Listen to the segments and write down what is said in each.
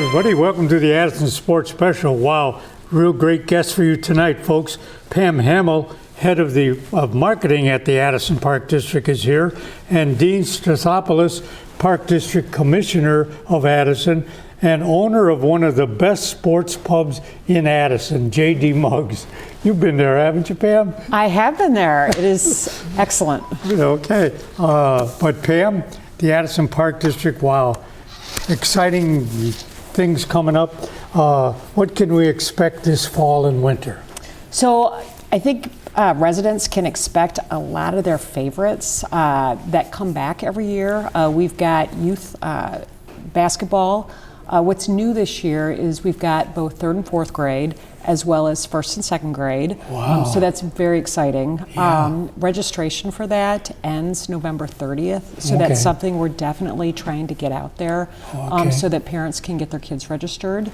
everybody. Welcome to the Addison Sports Special. Wow, real great guest for you tonight, folks. Pam Hamill, head of marketing at the Addison Park District, is here, and Dean Stathopoulos, Park District Commissioner of Addison and owner of one of the best sports pubs in Addison, J.D. Muggs. You've been there, haven't you, Pam? I have been there. It is excellent. Okay, but Pam, the Addison Park District, wow, exciting things coming up. What can we expect this fall and winter? So I think residents can expect a lot of their favorites that come back every year. We've got youth basketball. What's new this year is we've got both third and fourth grade as well as first and second grade. Wow. So that's very exciting. Yeah. Registration for that ends November 30th. So Okay. that's something we're definitely trying to get out there Okay. so that parents can get their kids registered.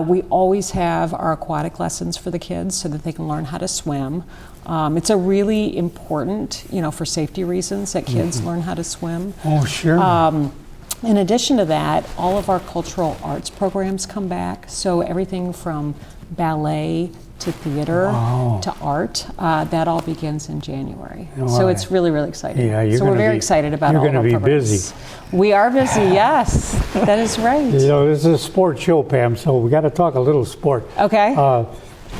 We always have our aquatic lessons for the kids so that they can learn how to swim. It's a really important, for safety reasons that kids learn how to swim. Oh, sure. In addition to that, all of our cultural arts programs come back. So everything from ballet to theater to art, that all begins in January. So it's really, really exciting. Yeah, so we're very excited about all of our programs. You're going to be busy. We are busy, yes. That is right. This is a sports show, Pam, so we got to talk a little sport. Okay.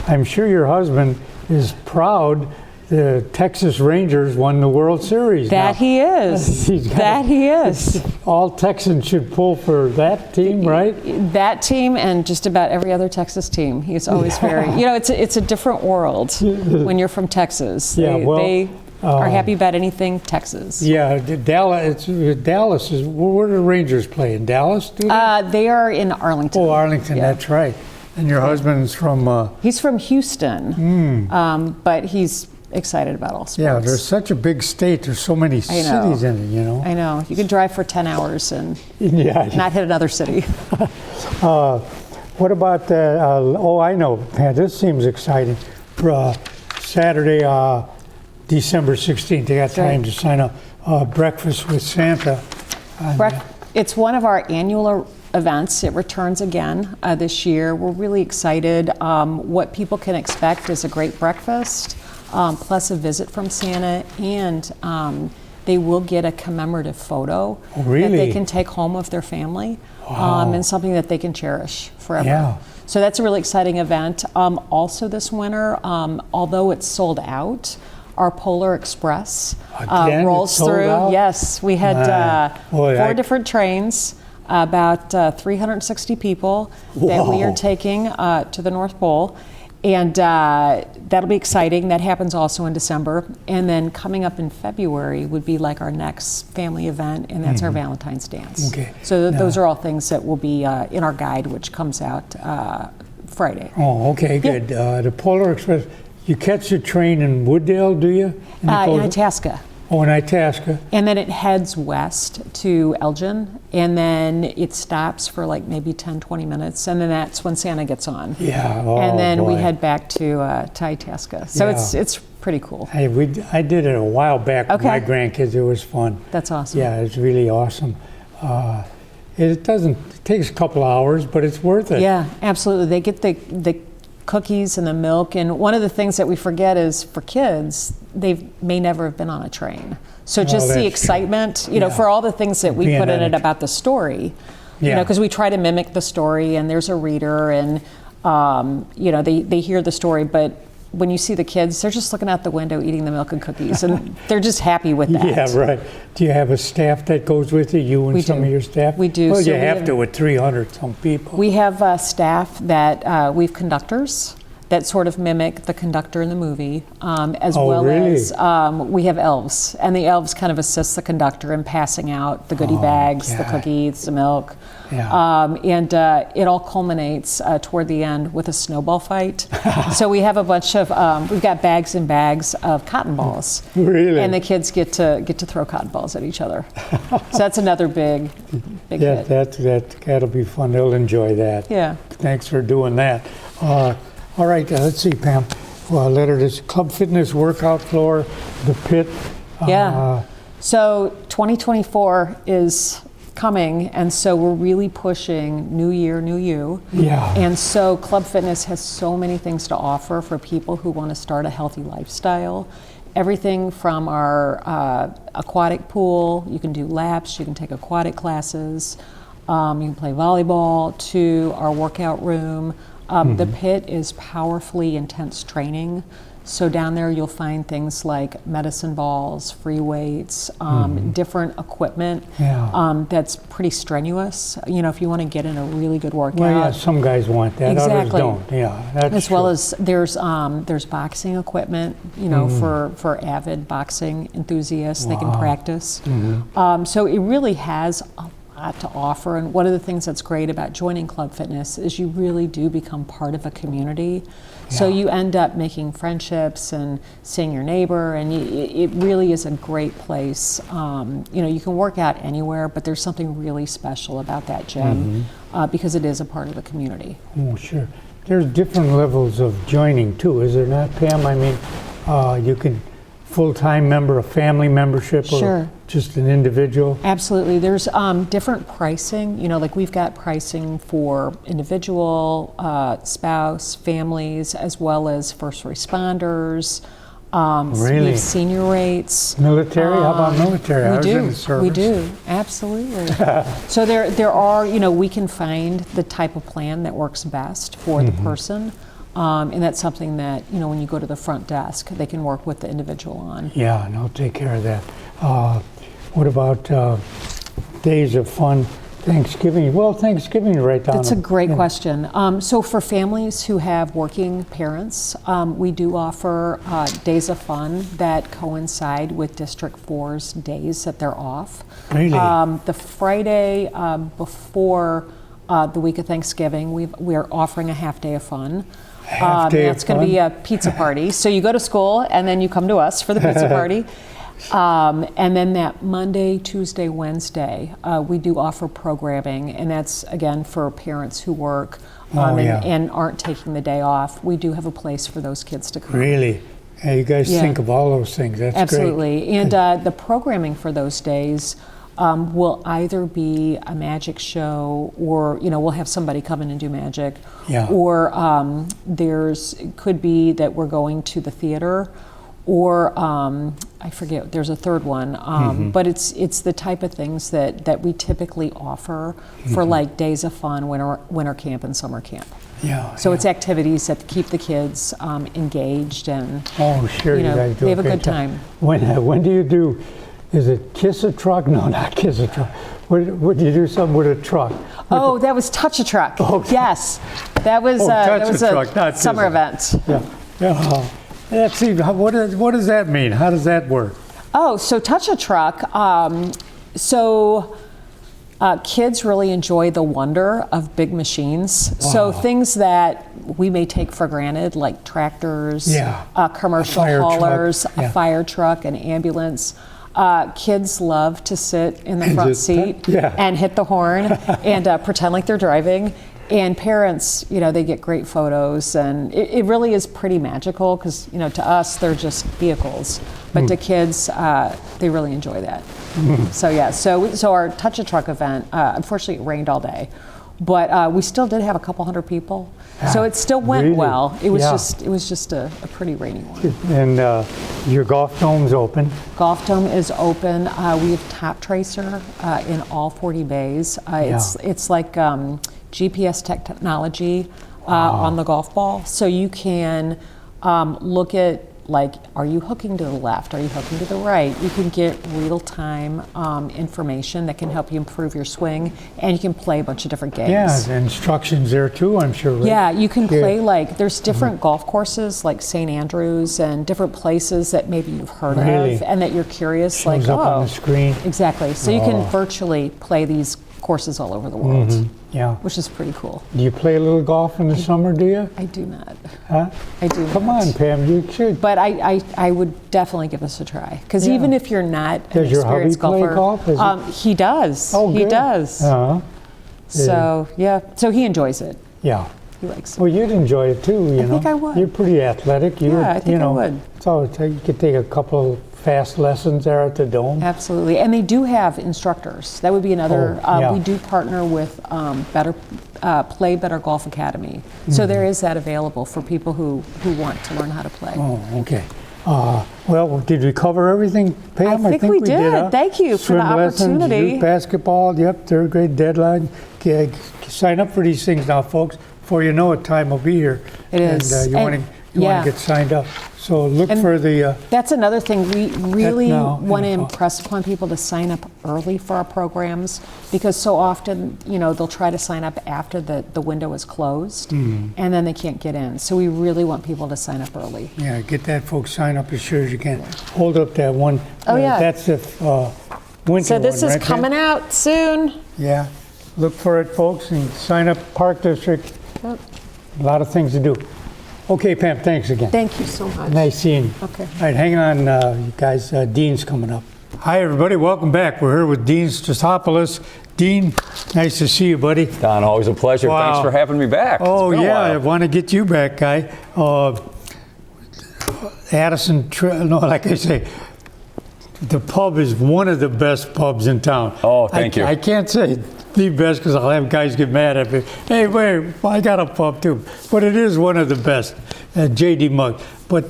I'm sure your husband is proud the Texas Rangers won the World Series. That now. he is. That he is. All Texans should pull for that team, right? That team and just about every other Texas team. He's always very, it's a different world when you're from Texas. Yeah, they are happy about anything Texas. Yeah, Dallas is, where do the Rangers play? In Dallas, do they? They are in Arlington. Oh, Arlington, Yeah. that's right. And your husband's from... He's from Houston, but he's excited about all sports. Yeah, there's such a big state. There's so many cities in it, I know. You can drive for 10 hours and not hit another city. What about the, I know, man, this seems exciting. Saturday, December 16th, they got time to sign up. Breakfast with Santa. It's one of our annual events. It returns again this year. We're really excited. What people can expect is a great breakfast, plus a visit from Santa, and they will get a commemorative photo that they can take home with their family, and something that they can cherish forever. Yeah. So that's a really exciting event. Also this winter, although it's sold out, our Polar Express rolls through. Out? Yes, we had 4 different trains. About 360 people that we are taking to the North Pole. And that'll be exciting. That happens also in December. And then coming up in February would be like our next family event, and that's our Valentine's Dance. Okay. So those are all things that will be in our guide, which comes out Friday. Oh, okay, good. The Polar Express, you catch the train in Wooddale, do you? In Itasca. Oh, in Itasca. And then it heads west to Elgin, and then it stops for like maybe 10, 20 minutes, and then that's when Santa gets on. Yeah, and then we head back to Itasca. So it's pretty cool. Hey, I did it a while back with my grandkids. It was fun. That's awesome. Yeah, it's really awesome. It takes a couple hours, but it's worth it. Yeah, absolutely. They get the cookies and the milk, and one of the things that we forget is for kids, they may never have been on a train. So just the excitement, for all the things that we put in it about the story, because we try to mimic the story, and there's a reader, and they hear the story, but when you see the kids, they're just looking out the window eating the milk and cookies, and they're just happy with that. Yeah, right. Do you have a staff that goes with you and some of your staff? We do. Well, you have to with 300 some people. We have staff that we have conductors that sort of mimic the conductor in the movie, as as we have elves, and the elves kind of assist the conductor in passing out the goodie bags, the cookies, the milk. Yeah. And it all culminates toward the end with a snowball fight. So we have a bunch of, we've got bags and bags of cotton balls. Really? And the kids get to throw cotton balls at each other. So that's another big hit. That'll be fun. They'll enjoy that. Yeah. Thanks for doing that. All right, let's see, Pam. This Club Fitness workout floor, the pit. So 2024 is coming, and so we're really pushing New Year, New You. Yeah. And so Club Fitness has so many things to offer for people who want to start a healthy lifestyle. Everything from our aquatic pool, you can do laps, you can take aquatic classes, you can play volleyball, to our workout room. The pit is powerfully intense training. So down there you'll find things like medicine balls, free weights, different equipment that's pretty strenuous. You know, if you want to get in a really good workout. Well, yeah, some guys want that, exactly. Others don't. Yeah, that's as true. well as there's boxing equipment, you know, for avid boxing enthusiasts. They can practice. So it really has a lot to offer. And one of the things that's great about joining Club Fitness is you really do become part of a community. So you end up making friendships and seeing your neighbor, and it really is a great place. You know, you can work out anywhere, but there's something really special about that gym because it is a part of the community. Oh, sure. There's different levels of joining too, is there not, Pam? I mean, you can full-time member, a family membership, or just an individual? Absolutely. There's different pricing. You know, like we've got pricing for individual, spouse, families, as well as first responders. Really? We have senior rates. Military? How about military? I was in the service. We do. Absolutely. So there are, you know, we can find the type of plan that works best for the person. And that's something that, you know, when you go to the front desk, they can work with the individual on. Yeah, and I'll take care of that. What about days of fun? Thanksgiving. Well, Thanksgiving right down. That's a great question. So for families who have working parents, we do offer days of fun that coincide with District 4's days that they're off. Really? The Friday before the week of Thanksgiving, we are offering a half day of fun. It's going to be a pizza party. So you go to school and then you come to us for the pizza party. And then that Monday, Tuesday, Wednesday, we do offer programming, and that's again for parents who work and aren't taking the day off. We do have a place for those kids to come. Really? Yeah, you guys think of all those things. That's absolutely. great. And the programming for those days will either be a magic show, or you know, we'll have somebody come in and do magic, or could be that we're going to the theater, or I forget, there's a third one, but it's the type of things that we typically offer for like days of fun, winter camp and summer camp. So it's activities that keep the kids engaged, and you know, guys do they have a good time. When do you do? Is it Kiss a Truck? No, not Kiss a Truck. Would you do something with a truck? That was Touch a Truck. Oh, yes, that was a summer event. Let's see. What does that mean? How does that work? So Touch a Truck. Kids really enjoy the wonder of big machines. Wow. So things that we may take for granted, like tractors, commercial haulers, a fire truck, an ambulance. Kids love to sit in the front seat and hit the horn and pretend like they're driving. And parents, you know, they get great photos, and it really is pretty magical because, you know, to us, they're just vehicles. But to kids, they really enjoy that. So our Touch a Truck event, unfortunately, it rained all day. But we still did have a couple hundred people. So it still went well. It was just a pretty rainy one. And your golf dome's open? Golf dome is open. We have Top Tracer in all 40 bays. It's like GPS technology on the golf ball. So you can look at, like, are you hooking to the left? Are you hooking to the right? You can get real-time information that can help you improve your swing, and you can play a bunch of different games. Yeah, instructions there too, I'm sure. Right? Yeah, you can play, like, there's different golf courses, like St. Andrews, and different places that maybe you've heard of, and that you're curious, Shows up on the screen. Exactly. So you can virtually play these courses all over the world, which is pretty cool. Do you play a little golf in the summer, do you? I do not. Huh? I do not. Come on, Pam, you should. But I would definitely give this a try, because even if you're not an Does your hubby experienced play golf? He does. Oh, he good. does. So so he enjoys it. Yeah. He likes it. Well, you'd enjoy it too, you know. I think I would. You're pretty athletic. I think I would. So you could take a couple fast lessons there at the Dome? Absolutely, and they do have instructors. That would be another. Yeah. We do partner with Play Better Golf Academy, so there is that available for people who want to learn how to play. Oh, okay. Well, did we cover everything, Pam? I think we did. Huh? Thank you for the Swim lessons, opportunity. youth basketball, yep, third grade deadline. Sign up for these things now, folks. Before you know it, time will be here. It is. And you want to get signed up. So look for the... that's another thing. We really want to info. impress upon people to sign up early for our programs, because so often, they'll try to sign up after the window is closed, and then they can't get in. So we really want people to sign up early. Yeah, get that, folks. Sign up as sure as you can. Hold up that one. Oh, yeah. That's the winter So this one, is right, coming out soon. Yeah. Look for it, folks, and sign up Park District. Yep. A lot of things to do. Okay, Pam, thanks again. Thank you so much. Nice seeing you. Okay. All right, hang on, you guys. Dean's coming up. Hi, everybody. Welcome back. We're here with Dean Stasopoulos. Dean, nice to see you, buddy. Don, always a pleasure. Wow. Thanks for having me back. Oh, It's been a yeah. I while. want to get you back, guy. Addison, like I say, the pub is one of the best pubs in town. Oh, thank you. I can't say the best because I'll have guys get mad at me. Hey, wait, I got a pub too. But it is one of the best, JD Mug. But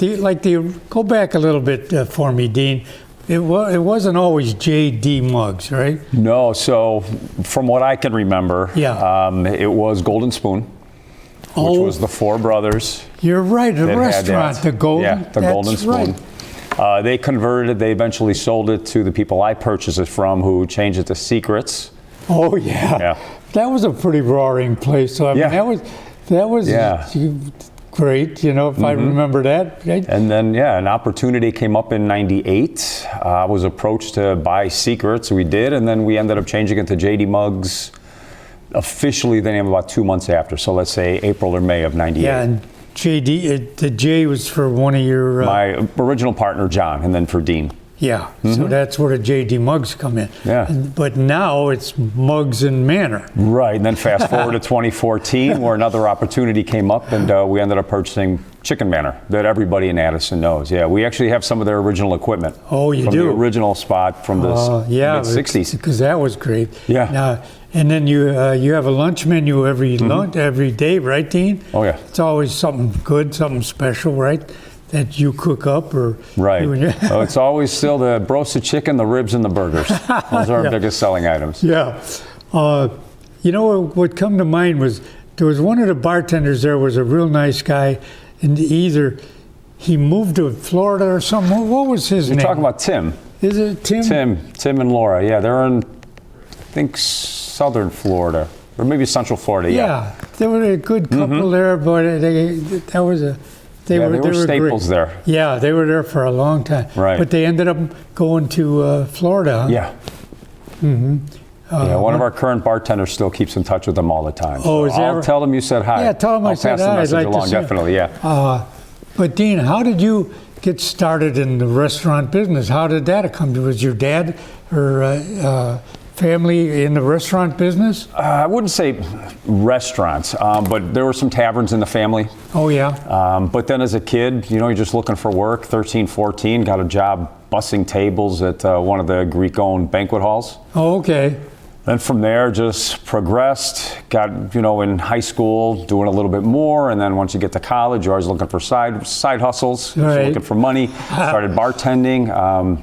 go back a little bit for me, Dean. It wasn't always JD Mugs, right? No, so from what I can remember, it was Golden Spoon, which was the four brothers. You're right, the that had restaurant, that. the Golden. Yeah, the Golden Spoon. Right. They converted it. They eventually sold it to the people I purchased it from, who changed it to Secrets. Oh yeah. That was a pretty roaring place. So I mean, that was great. If I remember that. Right? And then an opportunity came up in '98. I was approached to buy Secrets. We did, and then we ended up changing it to JD Muggs. Officially, the name about 2 months after. So let's say April or May of '98. Yeah, and JD, the J was for one of your... my original partner, John, and then for Dean. Yeah, so that's where the JD Mugs come in. Yeah. But now it's Mugs and Manor. Right, and then fast forward to 2014, where another opportunity came up, and we ended up purchasing Chicken Manor, that everybody in Addison knows. Yeah, we actually have some of their original equipment. Oh, you from do? The original spot from the mid-'60s. Because that was great. Yeah. Now, and then you have a lunch menu every day, right, Dean? Oh, yeah. It's always something good, something special, right? That you cook up or... Right. Oh, it's always still the roasted chicken, the ribs, and the burgers. Those are our biggest selling items. Yeah. What come to mind was there was one of the bartenders there was a real nice guy, and either he moved to Florida or something. What was his name? You're talking about Tim. Is it Tim? Tim and Laura. Yeah, they're in, I think, southern Florida. Or maybe Central Florida, Yeah, they were a good couple there, but they were staples great. there. Yeah, they were there for a long time. Right. But they ended up going to Florida. Huh? Yeah. One of our current bartenders still keeps in touch with them all the time. Oh, is that I'll right? tell them you said hi. Yeah, tell them I said hi. I'll I'd pass the like message to along, see 'em. definitely, yeah. But Dean, how did you get started in the restaurant business? How did that come to? Was your dad or family in the restaurant business? I wouldn't say restaurants, but there were some taverns in the family. Oh, yeah. But then as a kid, you're just looking for work, 13, 14, got a job bussing tables at one of the Greek-owned banquet halls. Oh, okay. Then from there, just progressed, got, in high school, doing a little bit more. And then once you get to college, you're always looking for side hustles, Right. looking for money. Started bartending.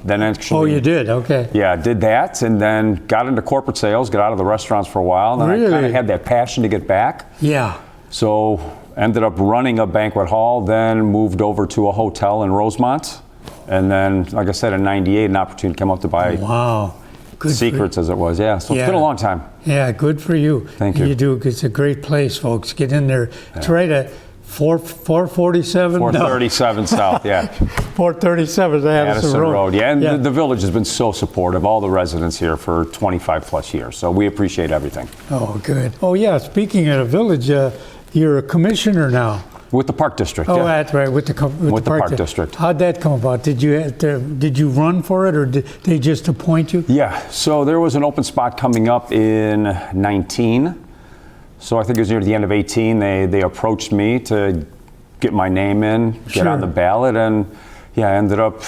Then actually... Oh, you did? Okay. Yeah, I did that. And then got into corporate sales, got out of the restaurants for a while. And then I kind Really? of had that passion to get back. Yeah. So ended up running a banquet hall, then moved over to a hotel in Rosemont. And then, like I said, in '98, an opportunity came up to buy Wow. Good Secrets, as it was. Yeah, so it's been a long time. Yeah, good for you. Thank you. You do. It's a great place, folks. Get in there. It's right at 447? 437 South, yeah. 437 is Addison Road. Yeah, and the village has been so supportive, all the residents here for 25 plus years. So we appreciate everything. Oh, good. Oh, yeah. Speaking of the village, you're a commissioner now. With the Park District, Oh, yeah. that's right. With the Park District. How'd that come about? Did you run for it, or did they just appoint you? Yeah, so there was an open spot coming up in 19. So I think it was near the end of 18. They approached me to get my name in, get on the ballot, and I ended up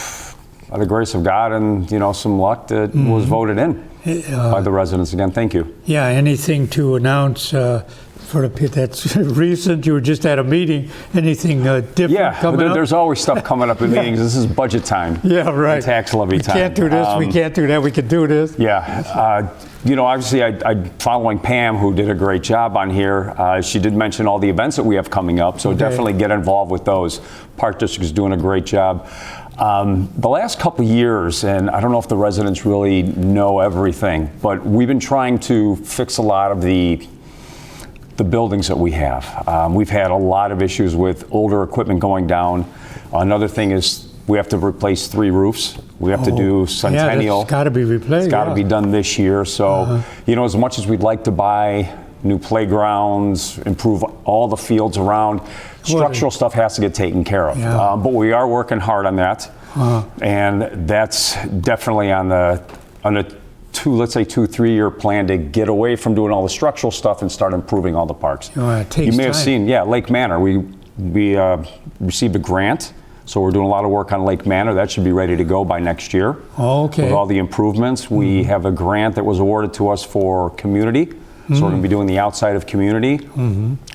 by the grace of God and some luck, that was voted in by the residents again. Thank you. Yeah, anything to announce for the that's recent? You were just at a meeting. Anything different coming up? There's always stuff coming up in meetings. This is budget time. Yeah, right. And tax levy time. We can't do this. We can't do that. We can do this. Yeah. Obviously, I following Pam, who did a great job on here. She did mention all the events that we have coming up, so definitely get involved with those. Park District is doing a great job. The last couple of years, and I don't know if the residents really know everything, but we've been trying to fix a lot of the buildings that we have. We've had a lot of issues with older equipment going down. Another thing is we have to replace 3 roofs. We have to do Centennial. Yeah, it's got to be replaced. It's got to be done this year. So, as much as we'd like to buy new playgrounds, improve all the fields around, structural stuff has to get taken care of. Yeah. But we are working hard on that. And that's definitely on the 2-3 year plan to get away from doing all the structural stuff and start improving all the parks. It takes you may have time. seen, Lake Manor. We received a grant. So we're doing a lot of work on Lake Manor. That should be ready to go by next year. Okay. With all the improvements. We have a grant that was awarded to us for community. So we're going to be doing the outside of community.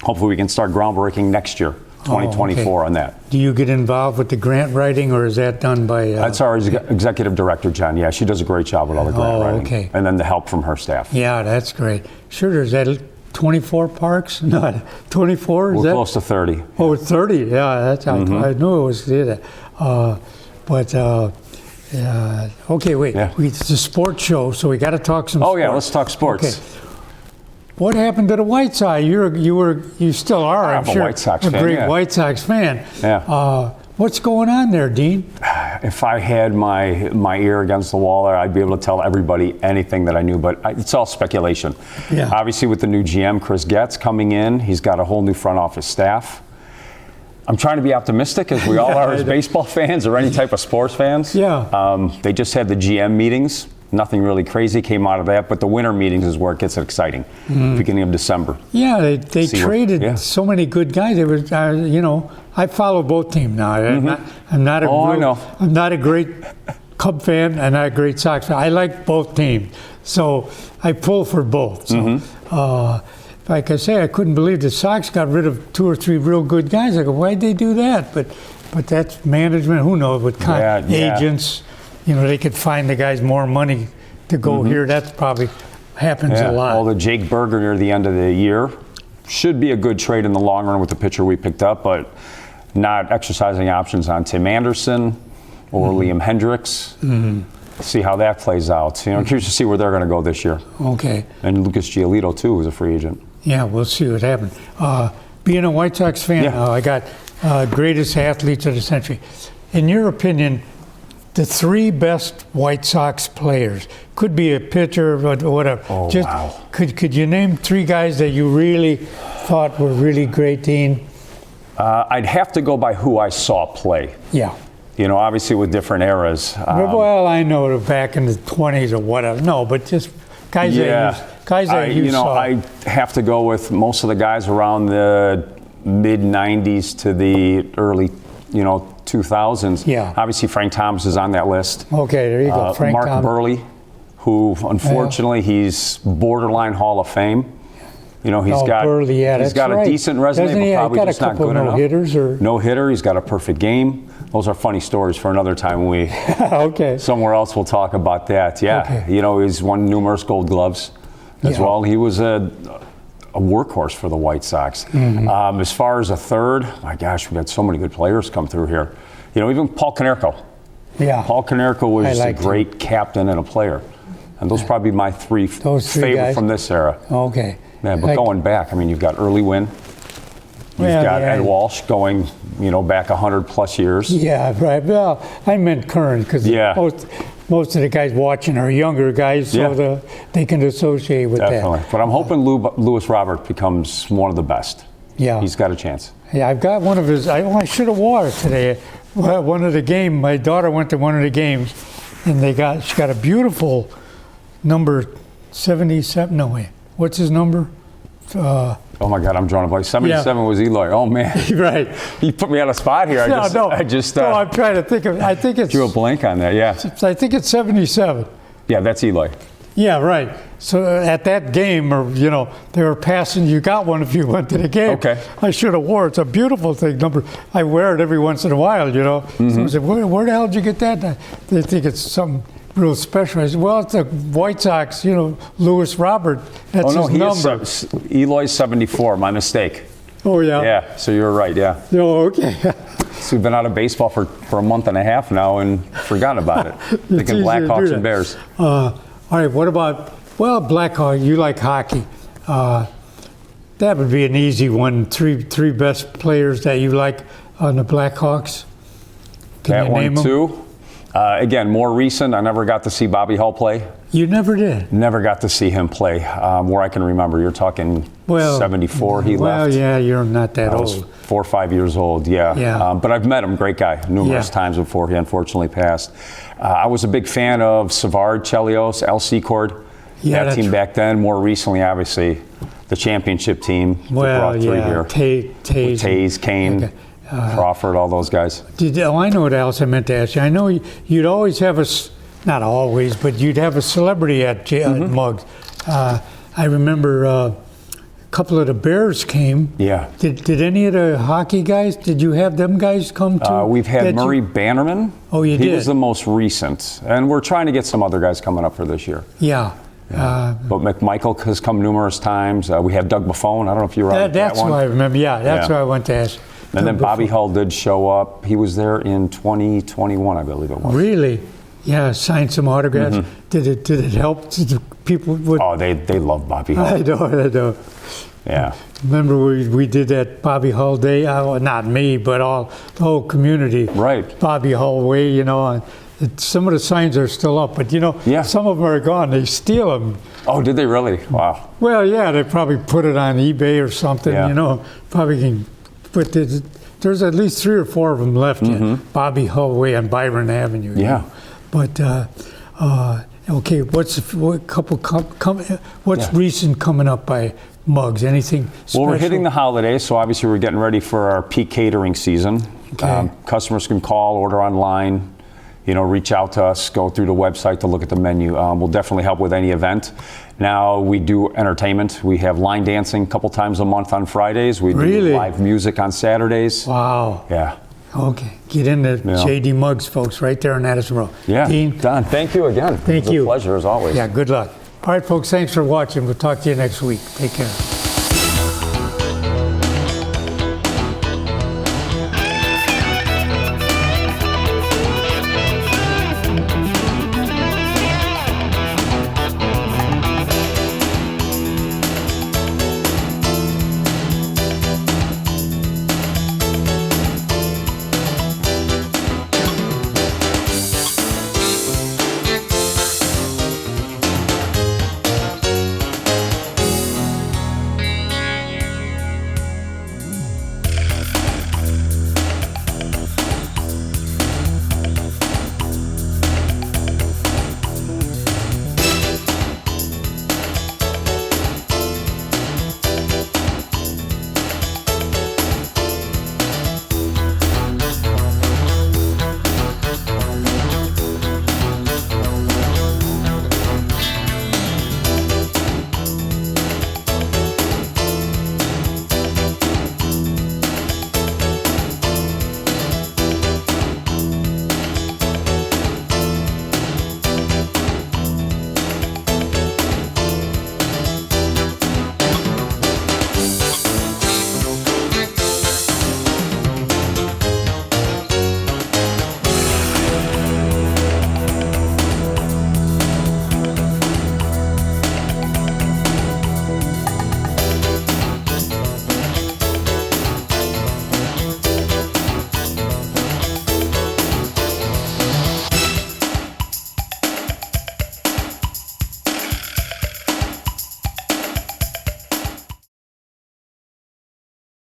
Hopefully we can start groundbreaking next year, 2024 on that. Do you get involved with the grant writing, or is that done by... That's our executive director, Jen. Yeah, she does a great job with all the grant writing. Okay. And then the help from her staff. Yeah, that's great. Sure, there's that 24 parks? Not 24? We're close to 30. Oh, 30. Yeah, that's I knew it was that. Okay, wait. Yeah. It's a sports show, so we got to talk some sports. Oh yeah, let's talk sports. Okay. What happened to the White Sox? You still are, I'm I'm a sure, White Sox a fan, great yeah. White Sox fan. Yeah. What's going on there, Dean? If I had my ear against the wall there, I'd be able to tell everybody anything that I knew, but it's all speculation. Yeah. Obviously, with the new GM, Chris Getz, coming in, he's got a whole new front office staff. I'm trying to be optimistic, as we all are as baseball fans or any type of sports fans. Yeah. They just had the GM meetings. Nothing really crazy came out of that, but the winter meetings is where it gets exciting, beginning of December. Yeah, they traded so many good guys. It was, I follow both teams now. I'm not a great Cub fan and not a great Sox fan. I like both teams, so I pull for both. So, like I say, I couldn't believe the Sox got rid of 2 or 3 real good guys. I go, why'd they do that? But that's management. Who knows? With agents. They could find the guys more money to go here. That probably happens a lot. All the Jake Berger near the end of the year should be a good trade in the long run with the pitcher we picked up, but not exercising options on Tim Anderson or Liam Hendricks. See how that plays out. Curious to see where they're going to go this year. Okay. And Lucas Giolito, too, who's a free agent. Yeah, we'll see what happens. Being a White Sox fan, I got greatest athletes of the century. In your opinion, the 3 best White Sox players, could be a pitcher or whatever. Oh, wow. Could you name 3 guys that you really thought were really great, Dean? I'd have to go by who I saw play. Yeah. Obviously with different eras. Well, I know back in the 20s or whatever. No, but just guys that you saw. I have to go with most of the guys around the mid-'90s to the early, 2000s. Yeah. Obviously, Frank Thomas is on that list. Okay, there you go. Frank Mark Thomas. Burley, who unfortunately he's borderline Hall of Fame. He's got a decent resume, but probably just not good enough. No-hitters or no hitter. He's got a perfect game. Those are funny stories for another time. Okay. Somewhere else we'll talk about that. Yeah. Okay. He's won numerous Gold Gloves as well. He was a workhorse for the White Sox. As far as a third, my gosh, we had so many good players come through here. Even Paul Konerko. Yeah. Paul Konerko was a great captain and a player. And those probably my 3 favorite guys from this era. Okay. Yeah, but going back, you've got Early Wynn. You've got Ed Walsh going, back 100+ years. Yeah, right. Well, I meant current because most of the guys watching are younger guys, so they can associate with that. But I'm hoping Louis Robert becomes one of the best. Yeah. He's got a chance. Yeah, I've got one of his. I should have wore it today. One of the games, my daughter went to one of the games, and she got a beautiful number 77. No, wait. What's his number? Oh my God, I'm drawing a blank. 77 was Eloy. Oh man, Right. he put me on a spot here. No, I'm trying to think of. I think it's. drew a blank on that. Yeah, I think it's 77. yeah, that's Eloy. Yeah, right. So at that game, or they were passing. You got one if you went to the game. Okay. I should have wore it. It's a beautiful thing. I wear it every once in a while. Someone said, "Where the hell did you get that?" They think it's something real special. I said, "Well, it's the White Sox. Lewis Robert. That's his number." Eloy's 74. My mistake. Oh yeah. Yeah. So you're right. Yeah. Oh, okay. So we've been out of baseball for a month and a half now and forgotten about it. Thinking Blackhawks and Bears. All right. What about? Well, Blackhawk. You like hockey. That would be an easy one. Three best players that you like on the Blackhawks. Can That you name one them? too. Again, more recent. I never got to see Bobby Hull play. You never did. Never got to see him play. Where I can remember, you're talking 74. He well, left. yeah, you're not that I was old. 4 or 5 years old. Yeah. Yeah. But I've met him. Great guy. Numerous Yeah. times before he unfortunately passed. I was a big fan of Savard, Chelios, Al Secord. Yeah, that team back then. More recently, obviously, the championship team. that Well, brought three yeah, here. Taze, Kane, Crawford, all those guys. I know what else I meant to ask you. I know you'd always have not always, but you'd have a celebrity at Mugs. I remember a couple of the Bears came. Yeah. Did any of the hockey guys, did you have them guys come too? We've had Murray Bannerman. Oh, you He did? was the most recent. And we're trying to get some other guys coming up for this year. Yeah. But McMichael has come numerous times. We have Doug Buffone. I don't know if you were on That's that one. what I remember. Yeah, that's Yeah. what I went to ask. And then Bobby Hull did show up. He was there in 2021, I believe it was. Really? Yeah, signed some autographs. Did it help? Did the people would? Oh, they love Bobby Hull. I know. Yeah. Remember we did that Bobby Hull Day? Not me, but the whole community. Right. Bobby Hull Way, and some of the signs are still up, but Yeah. some of them are gone. They steal them. Oh, did they really? Wow. Well, yeah, they probably put it on eBay or something. Yeah. Probably can. But there's at least 3 or 4 of them left. Bobby Hull Way on Byron Avenue. Yeah. But okay, what's recent coming up by Mugs? Anything special? Well, we're hitting the holidays, so obviously we're getting ready for our peak catering season. Okay. Customers can call, order online, reach out to us, go through the website to look at the menu. We'll definitely help with any event. Now we do entertainment. We have line dancing a couple times a month on Fridays. We Really? do live music on Saturdays. Wow. Yeah. Okay, get into JD Mugs, folks, right there in Addison Road. Yeah. Dean, Don, thank you again. Thank It's you. a pleasure as always. Yeah, good luck. All right, folks, thanks for watching. We'll talk to you next week. Take care.